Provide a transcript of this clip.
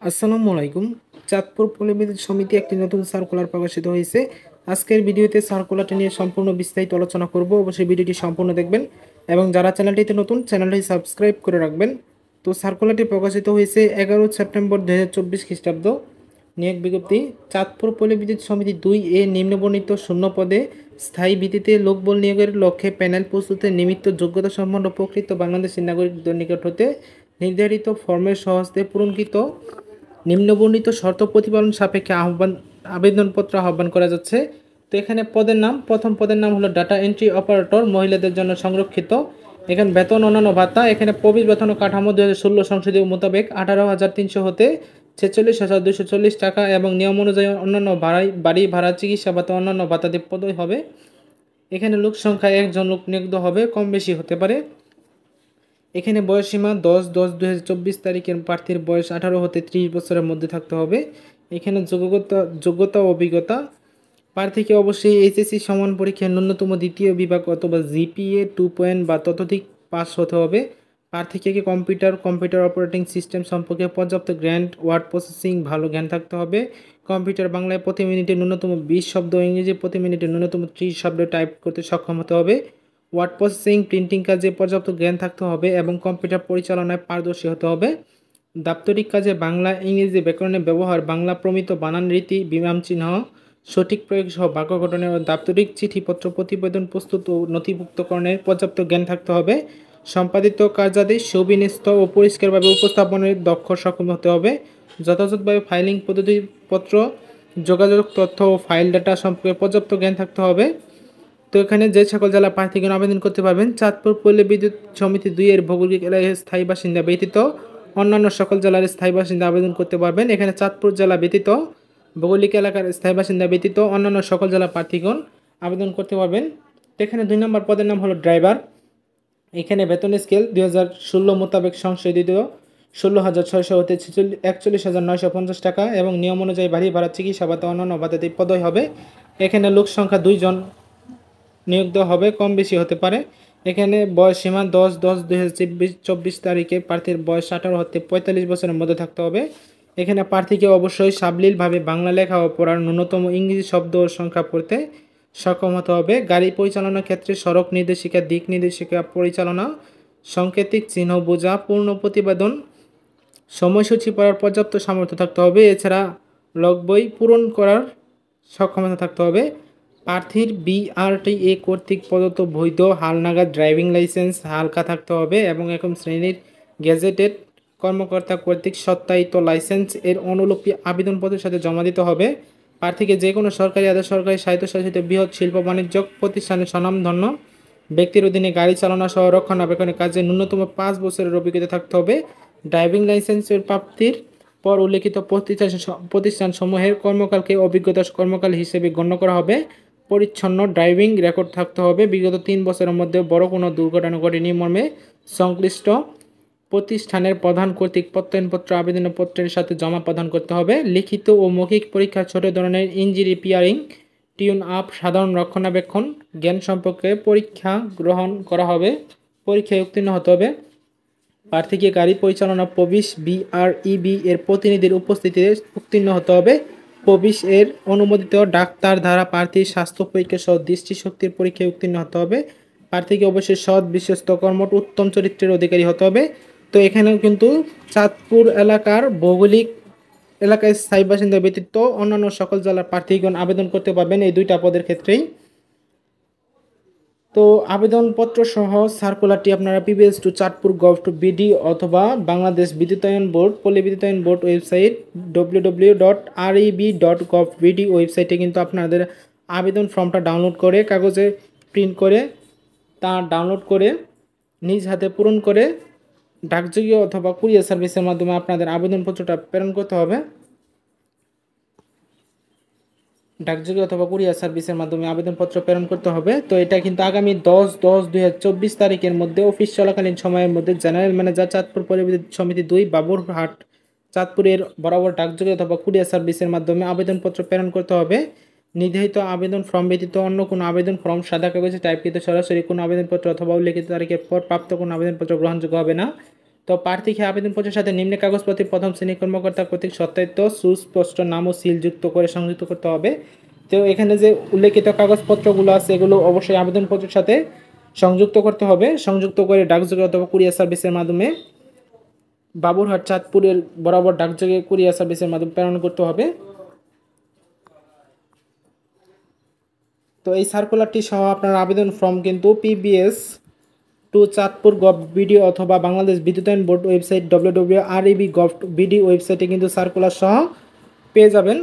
আসসালামু আলাইকুম। চাঁদপুর পল্লী বিদ্যুৎ সমিতি একটি নতুন সার্কুলার প্রকাশিত হয়েছে। আজকের ভিডিওতে সার্কুলারটি নিয়ে সম্পূর্ণ বিস্তারিত আলোচনা করব। অবশ্যই ভিডিওটি সম্পূর্ণ দেখবেন এবং যারা চ্যানেলটিতে নতুন চ্যানেলটি সাবস্ক্রাইব করে রাখবেন। তো সার্কুলারটি প্রকাশিত হয়েছে 11 সেপ্টেম্বর 2024 খ্রিস্টাব্দ। নিয়োগ বিজ্ঞপ্তি: চাঁদপুর পল্লী বিদ্যুৎ সমিতি 2 নিম্নবর্ণিত শূন্য পদে স্থায়ী ভিত্তিতে লোকবল নিয়োগের লক্ষ্যে প্যানেল প্রস্তুতের নিমিত্ত যোগ্যতা সম্পন্ন প্রকৃত বাংলাদেশি নাগরিকদের নিকট হতে নির্ধারিত ফর্মের সহজে পূরণকৃত নিম্নবর্ণিত শর্ত প্রতিপালন সাপেক্ষে আবেদনপত্র আহ্বান করা যাচ্ছে। তো এখানে পদের নাম, প্রথম পদের নাম হলো ডাটা এন্ট্রি অপারেটর, মহিলাদের জন্য সংরক্ষিত। এখানে বেতন অন্যান্য ভাতা, এখানে প্রবেশ বেতন ও কাঠামো 2016 সংসদীয় মোতাবেক 18,300 হতে 46,240 টাকা এবং নিয়ম অনুযায়ী অন্যান্য বাড়ি ভাড়া, চিকিৎসা ভাতা, অন্যান্য ভাতা দিয়ে পদই হবে। এখানে লোক সংখ্যা একজন লোক নিয়োগ হবে, কম বেশি হতে পারে। এখানে বয়সসীমা 10/10/2024 তারিখের প্রার্থীর বয়স 18 হতে 30 বছরের মধ্যে থাকতে হবে। এখানে যোগ্যতা ও অভিজ্ঞতা: প্রার্থীকে অবশ্যই এইচএসসি সমান পরীক্ষায় ন্যূনতম দ্বিতীয় বিভাগ অথবা জিপিএ 2 পয়েন্ট বা ততোধিক পাস হতে হবে। প্রার্থীকে কম্পিউটার অপারেটিং সিস্টেম সম্পর্কে পর্যাপ্ত জ্ঞান, ওয়ার্ড প্রসেসিং ভালো জ্ঞান থাকতে হবে। কম্পিউটার বাংলায় প্রতি মিনিটে ন্যূনতম 20 শব্দ, ইংরেজি প্রতি মিনিটে ন্যূনতম 30 শব্দ টাইপ করতে সক্ষম হতে হবে। ওয়ার্ড প্রসেসিং, প্রিন্টিং কাজে পর্যাপ্ত জ্ঞান থাকতে হবে এবং কম্পিউটার পরিচালনায় পারদর্শী হতে হবে। দাপ্তরিক কাজে বাংলা, ইংরেজি ব্যাকরণের ব্যবহার, বাংলা প্রমিত বানান রীতি, বিরাম চিহ্ন সঠিক প্রয়োগ সহ বাক্য গঠনের ও দাপ্তরিক চিঠিপত্র প্রতিবেদন প্রস্তুত ও নথিভুক্তকরণের পর্যাপ্ত জ্ঞান থাকতে হবে। সম্পাদিত কার্যাদেশ সুবিন্যস্ত ও পরিষ্কারভাবে উপস্থাপনের দক্ষ সক্ষম হতে হবে। যথাযথভাবে ফাইলিং পদ্ধতিপত্র, যোগাযোগ তথ্য ও ফাইল ডাটা সম্পর্কে পর্যাপ্ত জ্ঞান থাকতে হবে। তো এখানে যে সকল জেলা প্রার্থীগণ আবেদন করতে পারবেন: চাঁদপুর পল্লী বিদ্যুৎ সমিতি 2 এর ভৌগোলিক এলাকায় স্থায়ী বাসিন্দা ব্যতীত অন্যান্য সকল জেলার স্থায়ী বাসিন্দা আবেদন করতে পারবেন। এখানে চাঁদপুর জেলা ব্যতীত, ভৌগোলিক এলাকার স্থায়ী বাসিন্দা ব্যতীত অন্যান্য সকল জেলা প্রার্থীগণ আবেদন করতে পারবেন। তো এখানে 2 নম্বর পদের নাম হলো ড্রাইভার। এখানে বেতন স্কেল 2016 মোতাবেক সংশোধিত 16,600 হতে 41,950 টাকা এবং নিয়ম অনুযায়ী বাড়ি ভাড়া, চিকিৎসা ভাতা, অন্যান্য ভাতাতে পদই হবে। এখানে লোক সংখ্যা 2 জন নিয়োগ দেওয়া হবে, কম বেশি হতে পারে। এখানে বয়স সীমা 10/10/2024 তারিখে প্রার্থীর বয়স 18 হতে 45 বছরের মধ্যে থাকতে হবে। এখানে প্রার্থীকে অবশ্যই সাবলীলভাবে বাংলা লেখা ও পড়ার ন্যূনতম ইংরেজি শব্দ ও সংখ্যা পড়তে সক্ষম হতে হবে। গাড়ি পরিচালনার ক্ষেত্রে সড়ক নির্দেশিকা, দিক নির্দেশিকা পরিচালনা, সাংকেতিক চিহ্ন বোঝা, পূর্ণ প্রতিবেদন, সময়সূচি পড়ার পর্যাপ্ত সামর্থ্য থাকতে হবে। এছাড়া লগ বই পূরণ করার সক্ষমতা থাকতে হবে। প্রার্থীর বিআরটিএ কর্তৃক প্রদত্ত বৈধ হালনাগাদ ড্রাইভিং লাইসেন্স হালকা থাকতে হবে এবং একম শ্রেণীর গেজেটেড কর্মকর্তা কর্তৃক সত্যায়িত লাইসেন্স এর অনুলিপি আবেদনপত্রের সাথে জমা দিতে হবে। প্রার্থীকে যে কোনো সরকারি, আধা সরকারি, স্বায়ত্তশাসিত বৃহৎ শিল্প বাণিজ্য প্রতিষ্ঠানের স্বনামধন্য ব্যক্তির অধীনে গাড়ি চালনা সহ রক্ষণাবেক্ষণের কাজে ন্যূনতম 5 বছরের অভিজ্ঞতা থাকতে হবে। ড্রাইভিং লাইসেন্সের প্রাপ্তির পর উল্লেখিত প্রতিষ্ঠানসমূহের কর্মকালকে অভিজ্ঞতা কর্মকাল হিসেবে গণ্য করা হবে। পরিচ্ছন্ন ড্রাইভিং রেকর্ড থাকতে হবে। বিগত 3 বছরের মধ্যে বড় কোনো দুর্ঘটনা ঘটেনি মর্মে সংশ্লিষ্ট প্রতিষ্ঠানের প্রধান কর্তৃক প্রত্যয়নপত্র আবেদনপত্রের সাথে জমা প্রদান করতে হবে। লিখিত ও মৌখিক পরীক্ষা ছোট ধরনের ইঞ্জিন রিপেয়ারিং, টিউন আপ, সাধারণ রক্ষণাবেক্ষণ জ্ঞান সম্পর্কে পরীক্ষা গ্রহণ করা হবে। পরীক্ষায় উত্তীর্ণ হতে হবে। প্রার্থীকে গাড়ি পরিচালনা প্রবিশ বিআরইবি এর প্রতিনিধির উপস্থিতিতে উত্তীর্ণ হতে হবে। প্রবিশ এর অনুমোদিত ডাক্তার দ্বারা প্রার্থীর স্বাস্থ্য পরীক্ষা সহ দৃষ্টিশক্তির পরীক্ষায় উত্তীর্ণ হতে হবে। প্রার্থীকে অবশ্যই সৎ, বিশ্বস্ত, কর্মঠ, উত্তম চরিত্রের অধিকারী হতে হবে। তো এখানেও কিন্তু চাঁদপুর এলাকার ভৌগোলিক এলাকায় স্থায়ী বাসিন্দা ব্যতীত অন্যান্য সকল জেলার প্রার্থীগণ আবেদন করতে পারবেন এই 2টা পদের ক্ষেত্রেই। তো আবেদনপত্র সহ সার্কুলারটি আপনারা পিবিএস টু চাঁদপুর gov.bd অথবা বাংলাদেশ বিদ্যুতায়ন বোর্ড, পল্লী বিদ্যুতায়ন বোর্ড ওয়েবসাইট www.reb.gov.bd ওয়েবসাইটে কিন্তু আপনাদের আবেদন ফর্মটা ডাউনলোড করে, কাগজে প্রিন্ট করে, তা ডাউনলোড করে নিজ হাতে পূরণ করে ডাকযোগে অথবা কুরিয়ার সার্ভিসের মাধ্যমে আপনাদের আবেদনপত্রটা প্রেরণ করতে হবে। ডাকযোগে অথবা কুরিয়ার সার্ভিসের মাধ্যমে আবেদনপত্র প্রেরণ করতে হবে। তো এটা কিন্তু আগামী 10/10/2024 তারিখের মধ্যে অফিস চলাকালীন সময়ের মধ্যে জেনারেল ম্যানেজার, চাঁদপুর পল্লী বিদ্যুৎ সমিতি 2, বাবুরহাট, চাঁদপুরের বরাবর ডাকযোগে অথবা কুরিয়ার সার্ভিসের মাধ্যমে আবেদনপত্র প্রেরণ করতে হবে। নির্ধারিত আবেদন ফর্ম ব্যতীত অন্য কোনো আবেদন ফর্ম সাদা কাগজে টাইপকৃত সরাসরি কোনো আবেদনপত্র অথবা উল্লেখিত তারিখের পর প্রাপ্ত কোনো আবেদনপত্র গ্রহণযোগ্য হবে না। তো প্রার্থীকে আবেদনপত্রের সাথে নিম্ন কাগজপত্র প্রথম শ্রেণী কর্মকর্তা কর্তৃক সত্যায়িত সুস্পষ্ট নাম ও সিলযুক্ত করে সংযুক্ত করতে হবে। তো এখানে যে উল্লেখিত কাগজপত্রগুলো আছে এগুলো অবশ্যই আবেদনপত্রের সাথে সংযুক্ত করতে হবে। সংযুক্ত করে ডাকযোগে অথবা কুরিয়ার সার্ভিসের মাধ্যমে বাবুরহাট চাঁদপুরের বরাবর ডাকযোগে কুরিয়ার সার্ভিসের মাধ্যমে প্রেরণ করতে হবে। তো এই সার্কুলারটি সহ আপনার আবেদন ফর্ম কিন্তু PBS টু চাঁদপুর gov.bd অথবা বাংলাদেশ বিদ্যুতায়ন বোর্ড ওয়েবসাইট www.reb.gov.bd ওয়েবসাইটে কিন্তু সার্কুলার সহ পেয়ে যাবেন।